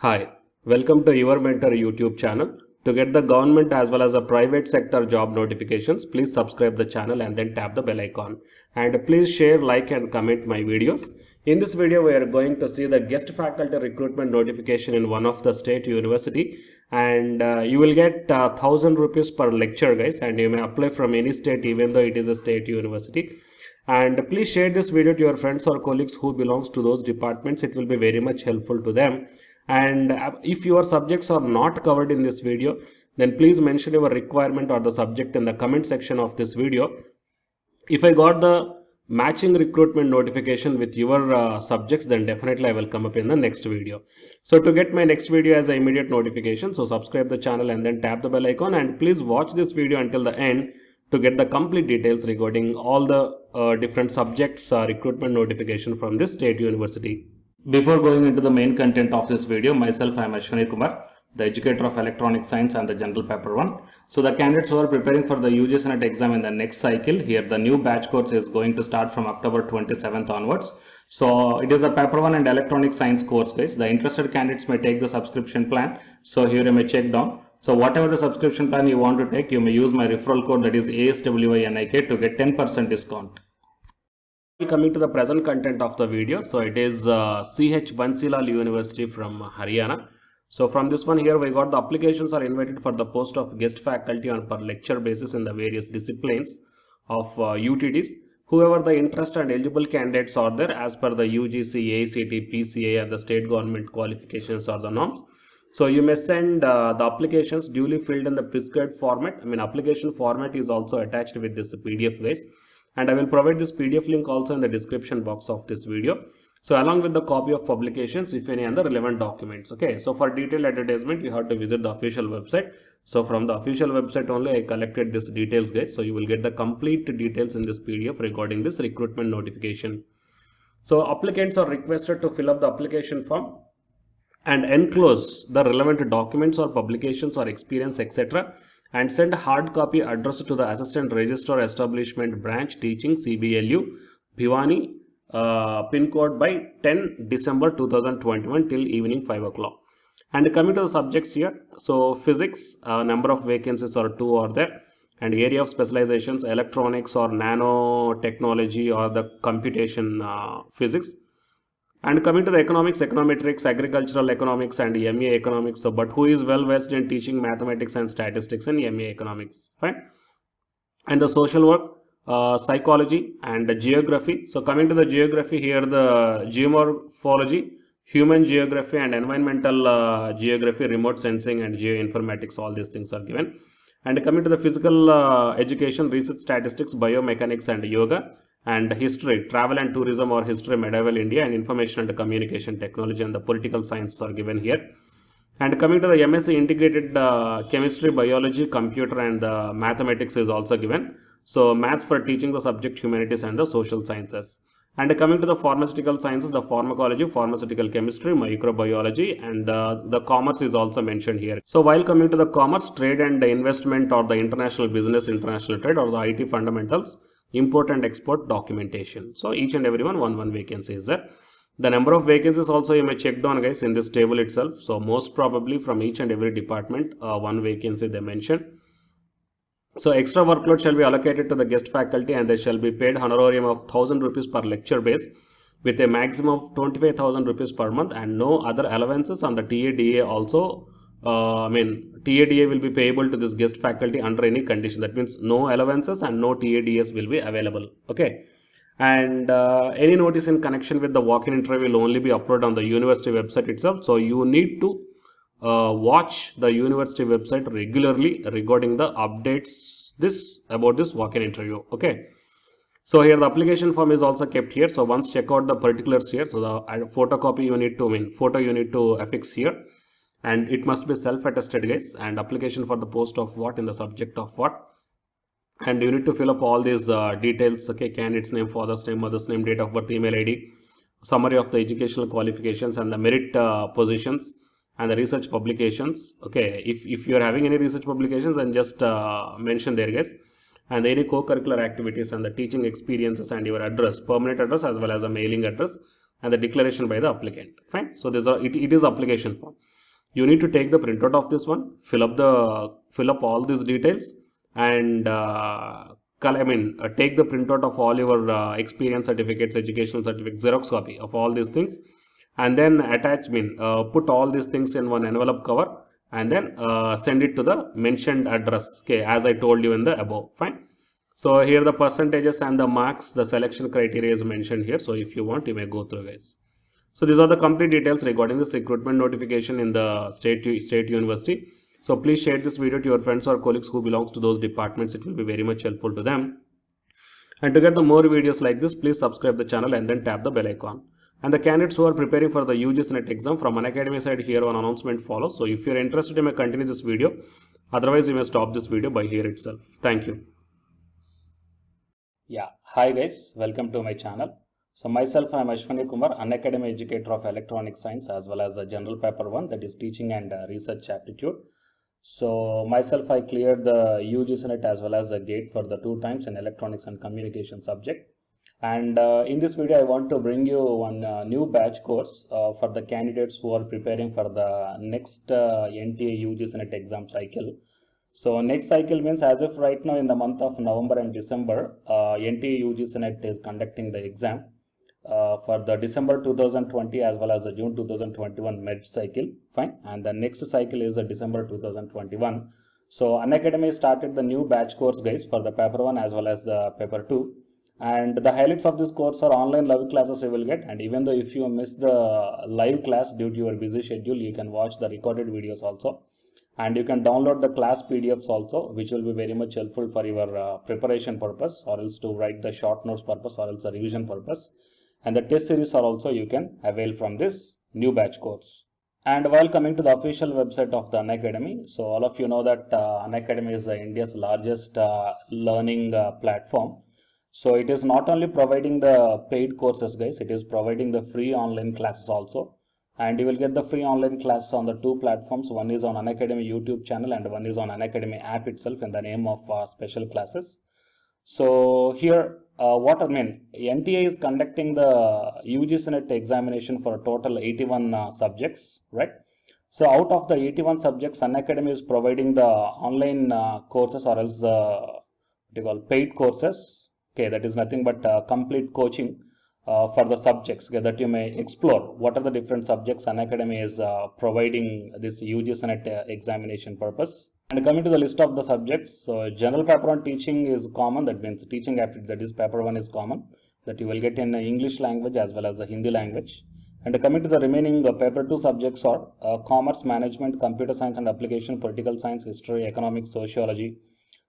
Hi, welcome to Your Mentor YouTube channel. To get the government as well as the private sector job notifications, please subscribe the channel and then tap the bell icon. And please share, like and comment my videos. In this video, we are going to see the guest faculty recruitment notification in one of the state university. And you will get 1000 rupees per lecture, guys. And you may apply from any state even though it is a state university. And please share this video to your friends or colleagues who belongs to those departments. It will be very much helpful to them. And if your subjects are not covered in this video, then please mention your requirement or the subject in the comment section of this video. If I got the matching recruitment notification with your subjects, then definitely I will come up in the next video. So to get my next video as an immediate notification, so subscribe the channel and then tap the bell icon, and please watch this video until the end to get the complete details regarding all the different subjects recruitment notification from this state university. Before going into the main content of this video, myself I am Ashwani Kumar, the educator of electronic science and the general paper 1. So the candidates who are preparing for the UGC NET exam in the next cycle, here the new batch course is going to start from October 27th onwards. So it is a paper 1 and electronic science course, guys. The interested candidates may take the subscription plan. So here you may check down. So whatever the subscription plan you want to take, you may use my referral code, that is ASWINIK, to get 10% discount. Coming to the present content of the video, so it is CH Bansilal University from Haryana. So from this one here, we got the applications are invited for the post of guest faculty on per lecture basis in the various disciplines of UTDs. Whoever the interest and eligible candidates are there as per the UGC, ACT, PCA and the state government qualifications or the norms. So you may send the applications duly filled in the prescribed format. I mean, application format is also attached with this PDF, guys. And I will provide this PDF link also in the description box of this video. So along with the copy of publications, if any other relevant documents. Okay, so for detailed advertisement, you have to visit the official website. So from the official website only, I collected this details, guys. So you will get the complete details in this PDF regarding this recruitment notification. So applicants are requested to fill up the application form and enclose the relevant documents or publications or experience, etc., and send a hard copy addressed to the Assistant Registrar Establishment Branch Teaching CBLU Bhiwani pin code by 10 December 2021 till evening 5 o'clock. And coming to the subjects here, so physics, number of vacancies are 2 are there, and area of specializations electronics or nanotechnology or the computation physics. And coming to the economics, econometrics, agricultural economics and MA economics. So, but who is well versed in teaching mathematics and statistics in MA economics, fine. And the social work, psychology and geography. So coming to the geography here, the geomorphology, human geography and environmental geography, remote sensing and geoinformatics, all these things are given. And coming to the physical education, research statistics, biomechanics and yoga. And history, travel and tourism or history, medieval India, and information and communication technology and the political sciences are given here. And coming to the MSc integrated chemistry, biology, computer and mathematics is also given. So maths for teaching the subject humanities and the social sciences. And coming to the pharmaceutical sciences, the pharmacology, pharmaceutical chemistry, microbiology, and the commerce is also mentioned here. So while coming to the commerce, trade and investment or the international business, international trade or the IT fundamentals, import and export documentation. So each and every one vacancy is there. The number of vacancies also you may check down, guys, in this table itself. So most probably from each and every department, one vacancy they mentioned. So extra workload shall be allocated to the guest faculty and they shall be paid honorarium of 1000 rupees per lecture base with a maximum of 25,000 rupees per month, and no other allowances on the TADA also. TADA will be payable to this guest faculty under any condition. That means no allowances and no TADS will be available. Okay. And any notice in connection with the walk-in interview will only be uploaded on the university website itself. So you need to watch the university website regularly regarding the updates about this walk-in interview. Okay. So here the application form is also kept here. So once check out the particulars here. So the photocopy you need to, photo you need to affix here. And it must be self-attested, guys, and application for the post of what in the subject of what, and you need to fill up all these details. Okay, candidate's name, father's name, mother's name, date of birth, email ID, summary of the educational qualifications and the merit positions and the research publications. Okay, if you are having any research publications, then just mention there, guys, and any co-curricular activities and the teaching experiences and your address, permanent address as well as a mailing address. and the declaration by the applicant. Fine. So it is application form. You need to take the printout of this one, fill up all these details, and take the printout of all your experience certificates, educational certificates, Xerox copy of all these things, and then put all these things in one envelope cover, and then send it to the mentioned address, okay, as I told you in the above. Fine. So here the percentages and the marks, the selection criteria is mentioned here. So if you want, you may go through, guys. So these are the complete details regarding this recruitment notification in the state university. So please share this video to your friends or colleagues who belongs to those departments. It will be very much helpful to them. And to get the more videos like this, please subscribe the channel and then tap the bell icon. And the candidates who are preparing for the UGC NET exam from Unacademy side, here one announcement follows. So if you are interested, you may continue this video. Otherwise, you may stop this video by here itself. Thank you. Yeah, hi guys, welcome to my channel. So myself, I am Ashwani Kumar, Unacademy educator of electronic science as well as a general paper 1, that is teaching and research aptitude. So myself, I cleared the UGC NET as well as the GATE for the 2 times in electronics and communication subject. And in this video, I want to bring you one new batch course for the candidates who are preparing for the next NTA UGC NET exam cycle. So next cycle means as if right now in the month of November and December, NTA UGC NET is conducting the exam for the December 2020 as well as the June 2021 med cycle. Fine. And the next cycle is the December 2021. So Unacademy started the new batch course, guys, for the paper 1 as well as the paper 2. And the highlights of this course are online live classes you will get. And even though if you miss the live class due to your busy schedule, you can watch the recorded videos also. And you can download the class PDFs also, which will be very much helpful for your preparation purpose, or else to write the short notes purpose, or else the revision purpose. And the test series are also you can avail from this new batch course. And while coming to the official website of the Unacademy, so all of you know that Unacademy is India's largest learning platform. So it is not only providing the paid courses, guys, it is providing the free online classes also. And you will get the free online classes on the 2 platforms. One is on Unacademy YouTube channel and one is on Unacademy app itself in the name of special classes. So here, NTA is conducting the UGC NET examination for a total 81 subjects, right? So out of the 81 subjects, Unacademy is providing the online courses, or else paid courses. Okay, that is nothing but complete coaching for the subjects, okay, that you may explore what are the different subjects Unacademy is providing this UGC NET examination purpose. And coming to the list of the subjects, so general paper 1 teaching is common, that means teaching aptitude, that is paper 1 is common, that you will get in English language as well as the Hindi language. And coming to the remaining paper 2 subjects are commerce, management, computer science and application, political science, history, economics, sociology,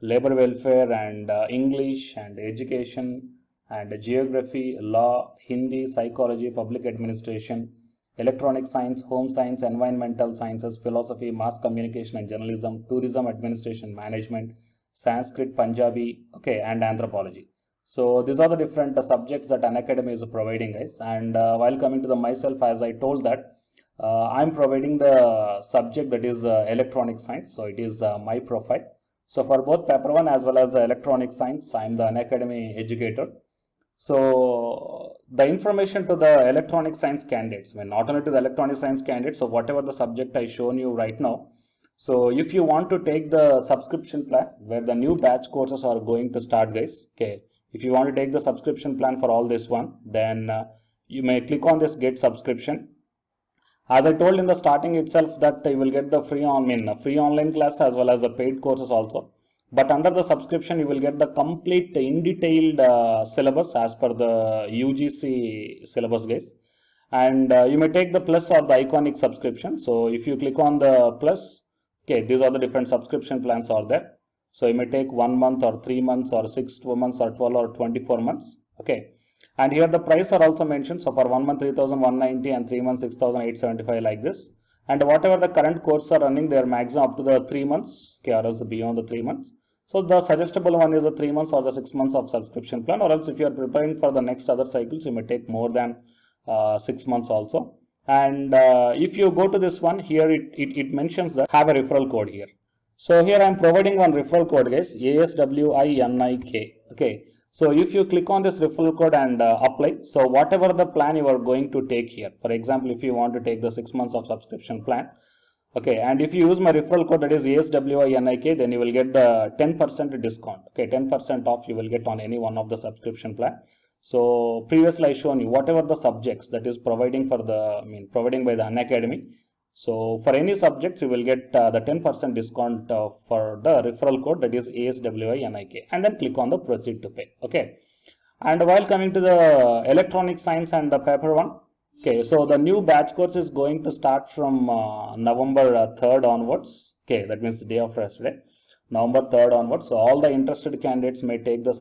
labor welfare, and English and education, and geography, law, Hindi, psychology, public administration, electronic science, home science, environmental sciences, philosophy, mass communication and journalism, tourism, administration, management, Sanskrit, Punjabi, okay, and anthropology. So these are the different subjects that Unacademy is providing, guys. And while coming to the myself, as I told that I'm providing the subject that is electronic science. So it is my profile. So for both paper 1 as well as electronic science, I am the Unacademy educator. So the information to the electronic science candidates, not only to the electronic science candidates, so whatever the subject I shown you right now. So if you want to take the subscription plan where the new batch courses are going to start, guys, okay, if you want to take the subscription plan for all this one, then you may click on this get subscription. As I told in the starting itself that you will get the free online class as well as the paid courses also. But under the subscription, you will get the complete in detailed syllabus as per the UGC syllabus, guys. And you may take the plus or the iconic subscription. So if you click on the plus, okay, these are the different subscription plans are there. So you may take 1 month or 3 months or 6 months or 12 or 24 months. Okay. And here the price are also mentioned. So for 1 month 3,190 and 3 months 6,875 like this. And whatever the current courses are running, they are maximum up to the 3 months, okay, or else beyond the 3 months. So the suggestible one is the 3 months or the 6 months of subscription plan, or else if you are preparing for the next other cycles, you may take more than 6 months also. And if you go to this one here, it mentions that have a referral code here. So here I am providing one referral code, guys, ASWINIK. Okay. So if you click on this referral code and apply, so whatever the plan you are going to take here, for example, if you want to take the 6 months of subscription plan, okay, and if you use my referral code, that is ASWINIK, then you will get the 10% discount. Okay, 10% off you will get on any one of the subscription plan. So previously I shown you whatever the subjects that is providing for the, providing by the Unacademy. So for any subjects you will get the 10% discount for the referral code, that is ASWINIK, and then click on the proceed to pay. Okay, and while coming to the electronic science and the paper one, okay, so the new batch course is going to start from November 3rd onwards. Okay, that means the day after yesterday, November 3rd onwards. So all the interested candidates may take the